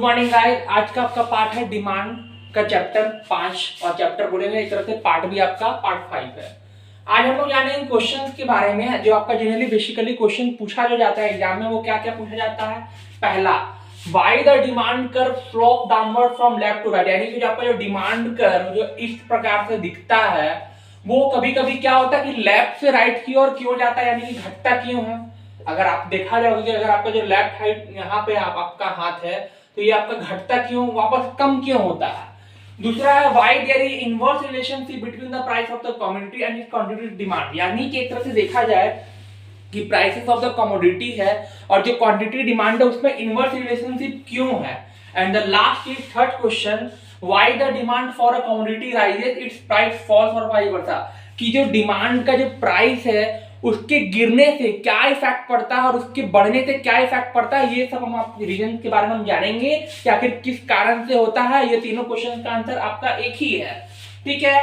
Morning guys. आज का आपका पार्ट है डिमांड का चैप्टर 5 और चैप्टर बोलेंगे एक तरह से पार्ट भी आपका पार्ट 5 है। आज हम लोग जानेंगे क्वेश्चंस के बारे में जो आपका जनरली बेसिकली क्वेश्चन पूछा जो जाता है एग्जाम में। वो क्या क्या पूछा जाता है? पहला, why the demand curve slope downward from left to right, यानी कि जो आपका जो डिमांड कर्व जो इस प्रकार से दिखता है वो कभी कभी क्या होता है कि लेफ्ट से राइट की ओर क्यों जाता है, यानी कि घटता क्यों है। अगर आप देखा जाओगे कि अगर आपका जो लेफ्ट हाइट यहाँ पे आपका हाथ है तो ये आपका घटता क्यों, वापस कम क्यों होता है। दूसरा है why there is inverse relationship between the price of the commodity and its quantity demand, यानी कि एक तरह से देखा जाए कि प्राइसेस ऑफ द कमोडिटी है और जो क्वांटिटी डिमांड है उसमें इनवर्स रिलेशनशिप क्यों है। And the last is third question, why the demand for a commodity rises it's price falls और वाइस वर्सा, कि जो डिमांड का जो प्राइस है उसके गिरने से क्या इफेक्ट पड़ता है और उसके बढ़ने से क्या इफेक्ट पड़ता है। ये सब हम आप रीजन के बारे में हम जानेंगे कि आखिर किस कारण से होता है। ये तीनों क्वेश्चन का आंसर आपका एक ही है, ठीक है।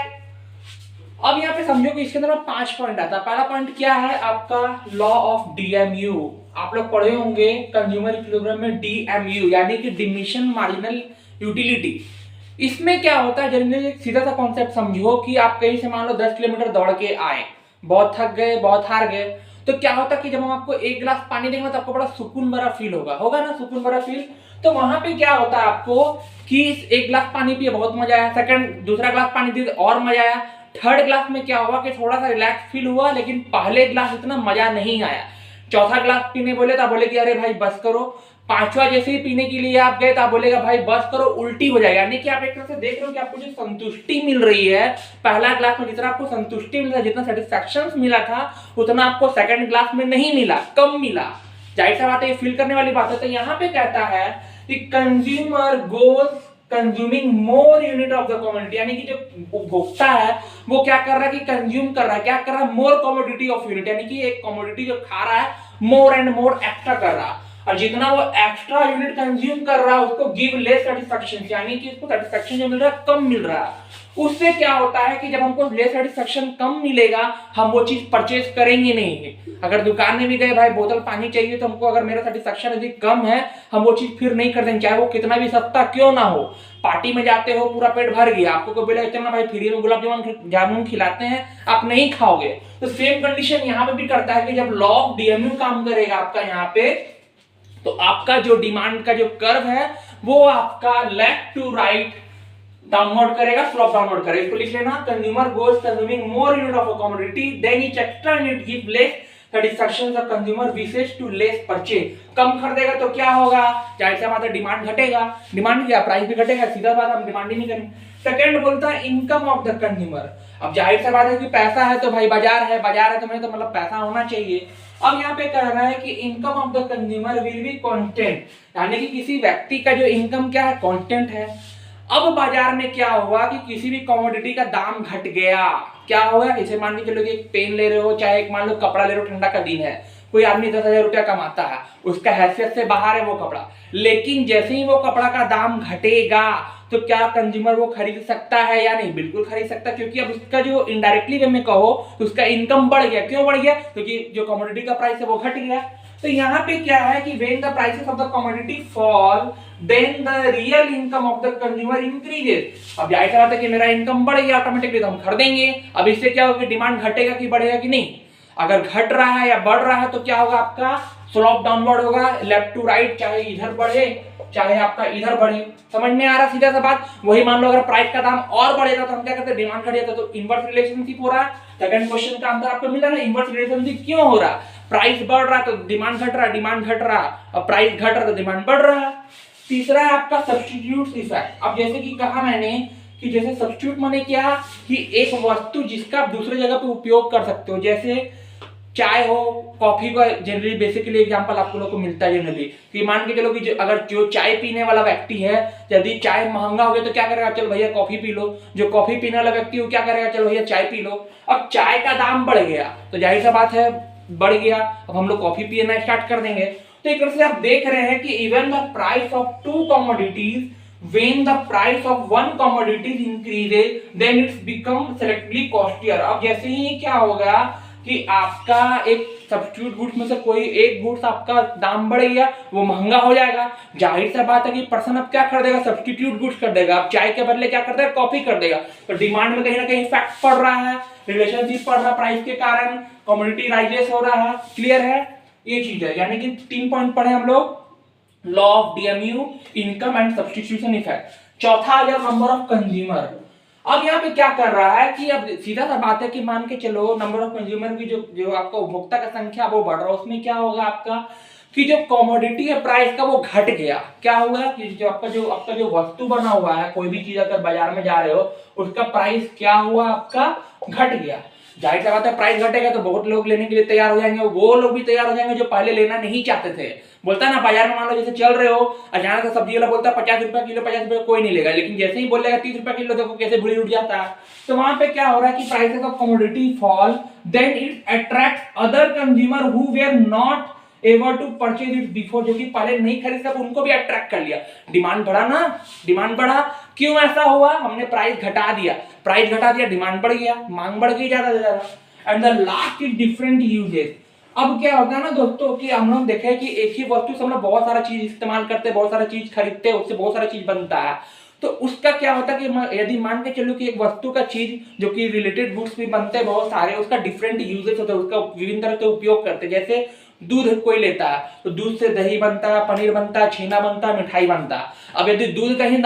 अब यहाँ पे समझो कि इसके अंदर 5 पॉइंट आता है। पहला पॉइंट क्या है आपका, लॉ ऑफ डीएमयू। आप लोग पढ़े होंगे कंज्यूमर इक्विलिब्रियम में डीएमयू यानी कि डिमिशन मार्जिनल यूटिलिटी। इसमें क्या होता है, जनरली एक सीधा सा कॉन्सेप्ट समझो कि आप कहीं से मान लो 10 किलोमीटर दौड़ के आए, बहुत थक गए, बहुत हार गए, तो क्या होता है कि जब हम आपको एक गिलास पानी देंगे तो आपको बड़ा सुकून भरा फील होगा ना, सुकून भरा फील। तो वहां पे क्या होता है आपको कि एक गिलास पानी पिए बहुत मजा आया, सेकंड दूसरा गिलास पानी दिए और मजा आया, थर्ड गिलास में क्या हुआ कि थोड़ा सा रिलैक्स फील हुआ, लेकिन पहले गिलास इतना मजा नहीं आया। चौथा गिलास पीने बोले तो बोले कि अरे भाई बस करो। पांचवा जैसे ही पीने के लिए आप गए तो आप बोलेगा भाई बस करो, उल्टी हो जाएगा। यानी कि आप एक तरह से देख रहे हो कि आपको जो संतुष्टि मिल रही है पहला ग्लास में, जितना आपको संतुष्टि मिला, जितना सेटिस्फैक्शन मिला था उतना आपको सेकंड ग्लास में नहीं मिला, कम मिला। जाहिर सा बात है, ये फील करने वाली बात है। तो यहाँ पे कहता है कि consumer goes consuming more unit of the commodity, यानी कि जो उपभोक्ता है वो क्या कर रहा है कि कंज्यूम कर रहा है, क्या कर रहा है, मोर कमोडिटी ऑफ यूनिट, यानी कि एक कमोडिटी जो खा रहा है मोर एंड मोर एक्स्ट्रा कर रहा है, और जितना वो एक्स्ट्रा यूनिट कंज्यूम कर रहा है उसको गिव लेस सेटिस्फैक्शन, यानी कि उसको सेटिस्फैक्शन जो मिल रहा है कम मिल रहा है। उससे क्या होता है कि जब हमको लेस सेटिस्फैक्शन कम मिलेगा हम वो चीज परचेज करेंगे नहीं। अगर दुकान में भी गए भाई बोतल पानी चाहिए तो हमको अगर मेरा सेटिस्फैक्शन यदि कम है हम वो चीज फिर नहीं कर देंगे, चाहे वो कितना भी सस्ता क्यों ना हो। पार्टी में जाते हो पूरा पेट भर गया, आपको कोई बोला चलना भाई फ्री में गुलाब जामुन खिलाते हैं, आप नहीं खाओगे। तो सेम कंडीशन यहाँ पे भी करता है कि जब लॉ ऑफ डीएमयू काम करेगा आपका यहाँ पे, तो आपका जो डिमांड का जो कर्व है वो आपका लेफ्ट टू राइट डाउनवर्ड करेगा, स्लोप डाउनवर्ड करेगा। इसको लिख लेना, consumer goes consuming more unit of a commodity then each extra unit give less satisfaction the consumer wishes to less purchase. कम खरीदेगा तो क्या होगा, जाहिर सी बात है डिमांड घटेगा, डिमांड क्या प्राइस भी घटेगा, सीधा बात हम डिमांड ही नहीं करेंगे। सेकंड बोलता है इनकम ऑफ द कंज्यूमर। अब जाहिर सी बात है कि पैसा है तो भाई बाजार है, बाजार है तो मतलब पैसा होना चाहिए। अब यहाँ पे कह रहा है कि income of the consumer will be constant, यानी कि किसी व्यक्ति का जो इनकम क्या है, कांस्टेंट है। अब बाजार में क्या हुआ कि किसी भी कमोडिटी का दाम घट गया, क्या होगा, जैसे मान के चलो कि एक पेन ले रहे हो, चाहे एक मान लो कपड़ा ले रहे हो, ठंडा का दिन है, कोई आदमी 10,000 रुपया कमाता है, उसका हैसियत से बाहर है वो कपड़ा, लेकिन जैसे ही वो कपड़ा का दाम घटेगा तो क्या कंज्यूमर वो खरीद सकता है या नहीं? बिल्कुल खरीद सकता, क्योंकि अब उसका जो इनडायरेक्टली वे में कहो तो उसका इनकम बढ़ गया। क्यों बढ़ गया? क्योंकि जो कमोडिटी का प्राइस है वो घट गया। तो यहाँ पे क्या है कि when the prices of the commodity fall then the real income of the consumer increases. अब जाहिर बात है कि मेरा इनकम बढ़ गया ऑटोमेटिकली, तो हम खरीदेंगे। अब इससे क्या होगा, डिमांड घटेगा कि बढ़ेगा कि नहीं? अगर घट रहा है या बढ़ रहा है तो क्या होगा, आपका स्लोप डाउनवर्ड होगा, लेफ्ट टू राइट, चाहे इधर बढ़े चाहे आपका इधर बढ़े। समझ में आ रहा सीधा सा बात? वही मान लो अगर प्राइस का दाम और बढ़ेगा तो हम क्या करते हैं, डिमांड घट जाता, तो इनवर्स रिलेशनशिप हो रहा है। सेकंड क्वेश्चन का आंसर आपको मिला ना, इनवर्स रिलेशनशिप क्यों हो रहा? प्राइस बढ़ रहा तो डिमांड घट रहा, डिमांड घट रहा और प्राइस घट रहा तो डिमांड बढ़ रहा। तीसरा है आपका सब्स्टिट्यूट इफेक्ट। अब जैसे कि कहा मैंने कि जैसे सब्स्टिट्यूट माने क्या कि एक वस्तु जिसका आप दूसरे जगह पे उपयोग कर सकते हो, जैसे चाय हो, कॉफी का जनरली बेसिकली एग्जांपल आप लोगों को मिलता है जनरली कि मान के चलो कि अगर जो चाय पीने वाला व्यक्ति है, यदि चाय महंगा हो गया तो क्या करेगा, चल भैया कॉफी पी लो। जो कॉफी पीने वाला व्यक्ति हो क्या करेगा, चल भैया चाय पी लो। अब चाय का दाम बढ़ गया तो जाहिर सा बात है बढ़ गया, अब हम लोग कॉफी पीना स्टार्ट कर देंगे। तो एक तरह से आप देख रहे हैं कि even the price of to commodities when the price of one commodity increases then it's become selectively costlier। अब जैसे ही क्या होगा कि आपका एक सब्स्टिट्यूट गुड्स में से कोई एक गुड्स आपका दाम बढ़ गया, वो महंगा हो जाएगा, जाहिर सा बात है कि पर्सन अब क्या कर देगा, सब्स्टिट्यूट गुड्स कर देगा, अब चाय के बदले क्या कर देगा, कॉफी कर देगा। तो डिमांड में कहीं ना कहीं इफेक्ट पड़ रहा है, रिलेशनशिप पड़ रहा है प्राइस के कारण, कमोडिटी राइजेस हो रहा है। क्लियर है, ये चीज है। यानी कि 3 पॉइंट पढ़े हम लोग, law of DMU, income and substitution effect. चौथा आ गया नंबर ऑफ कंज्यूमर। अब यहाँ पे क्या कर रहा है कि अब सीधा सा बात है कि मान के चलो नंबर ऑफ कंज्यूमर की जो आपका उपभोक्ता का संख्या वो बढ़ रहा है, उसमें क्या होगा आपका कि जो कमोडिटी है प्राइस का वो घट गया। क्या हुआ कि जो आपका जो वस्तु बना हुआ है, कोई भी चीज अगर बाजार में जा रहे हो उसका प्राइस क्या हुआ, आपका घट गया। जाहिर सी बात है प्राइस घटेगा तो बहुत लोग लेने के लिए तैयार हो जाएंगे, वो लोग भी तैयार हो जाएंगे जो पहले लेना नहीं चाहते थे। बोलता है ना बाजार में, मान लो जैसे चल रहे हो, अचानक से सब्जी वाला बोलता है 50 रुपया किलो, 50 रुपया कोई नहीं लेगा, लेकिन जैसे ही बोलेगा 30 रुपया किलो, देखो कैसे भूरी उठ जाता है। तो वहां पे क्या हो रहा है कि prices of commodity fall, then it attract other consumer who were not ever to purchase it before, जो कि पहले नहीं खरीद सकते उनको भी अट्रैक्ट कर लिया। डिमांड बढ़ा ना, डिमांड बढ़ा। क्यों ऐसा हुआ, हमने प्राइस घटा दिया, प्राइस घटा दिया, डिमांड बढ़ गया, मांग बढ़ गई ज्यादा से ज्यादा। And the last is different uses. अब क्या होता है ना दोस्तों कि हम लोग देखें कि एक ही वस्तु से हम लोग बहुत सारा चीज इस्तेमाल करते हैं, बहुत सारा चीज खरीदते हैं, उससे बहुत सारा चीज बनता है। तो उसका क्या होता है कि यदि मान के चलो कि एक वस्तु का चीज जो कि रिलेटेड गुड्स भी बनते हैं बहुत सारे, उसका डिफरेंट यूजेस होता है, उसका विभिन्न तरह से उपयोग करते हैं। जैसे दूध कोई लेता है तो दूध से दही बनता है, पनीर बनता है, छेना बनता है, मिठाई बनता है। अब यदि दूध कहीं